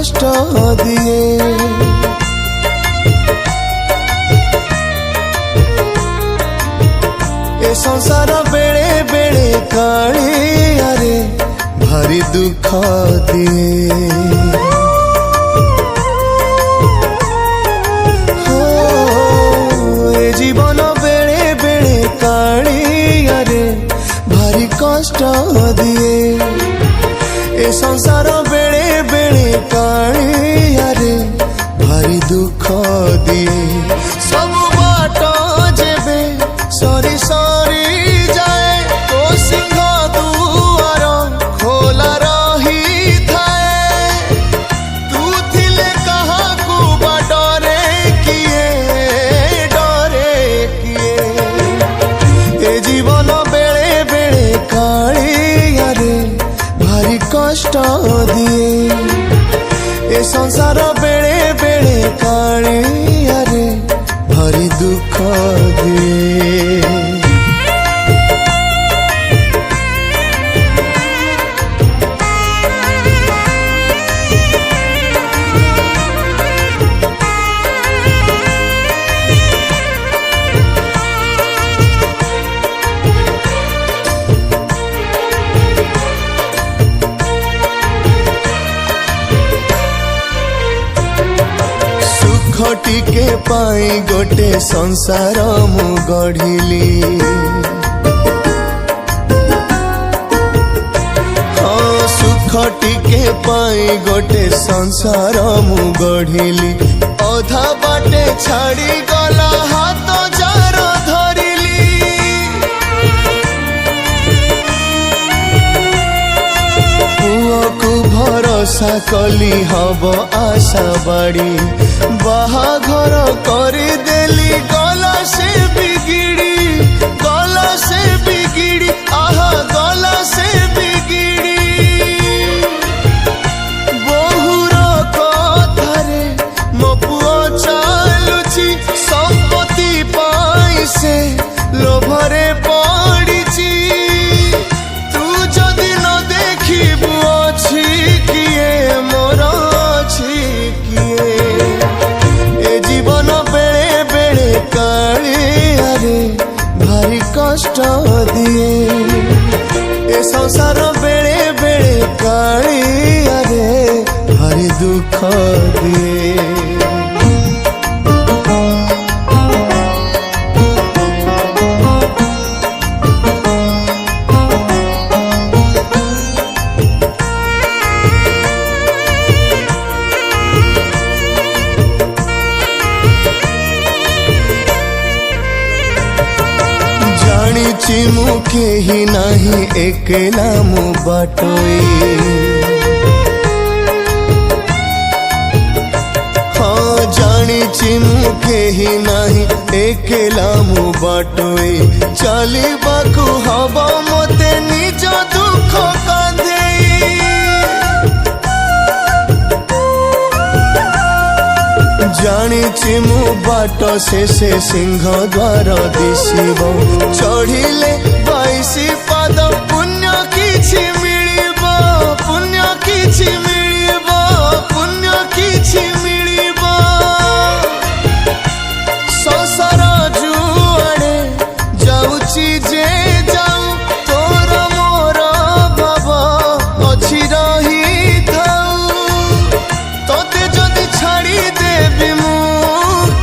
कष्ट दिए। ए संसार बेले बेले कालियारे भारी दुख दिए। ए जीवन बेले बेले कालियारे भारी कष्ट दिए। ए संसार बेले बेले कालियारे भारी दुख दिए। सब बाट जेबे सरी सरी जाए तो सिंह दुआर खोला रही थाए। तू थिले कहाकू बा डरे किए ए जीवन बेले बेले कालियारे भारी कष्ट दिए। ए संसार बेले बेले कालियारे भारी दुख दिए। टिके पाई गोटे संसार मु गढ़िली। हाँ सुख टिके पाई गोटे संसार मु गढ़िली। अधा बाटे छाड़ी गला हाथ जार धरिली। पुओ को भरोसा कली हब आशा बाड़ी। बाहाघर करी देली गला से बिगिड़ी। गला से बिगिड़ी आहा गला से बिगिड़ी। बहुर कथारे मो पुओ चालुची। संपत्ति पाई से लोभरे पड़िची। तू जदि न देखिबु अछि किए मोर अछि किए। जीवन बेले बेले कालियारे भारी कष्ट दिए। ए संसार बेले बेले कालियारे भारी दुख दिए। मु केही नाही एकला मु बाटोई। हाँ जानी मु केही नाही एकला मु बाटोई। चलिबाकू हब मते निज दुख कांधेई। जानी मु बाट शेषे सिंह द्वार दिशिब। चढ़िले 22 पाद पुण्य किछि मिलिब। पुण्य किछि मिलिब। पुण्य किछि मिलिब। संसार जुआड़े जाउची जे जाऊ तोर मोर भाव अछि रही थाऊ। तोते जदि छाड़ी देबी मु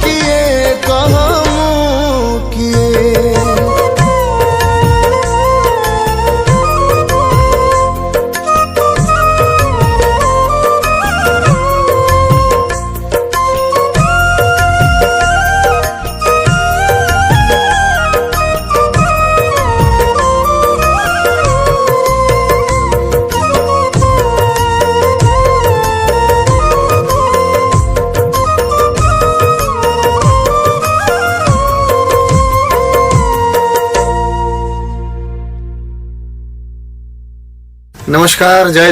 किए कहमु किए। नमस्कार, जय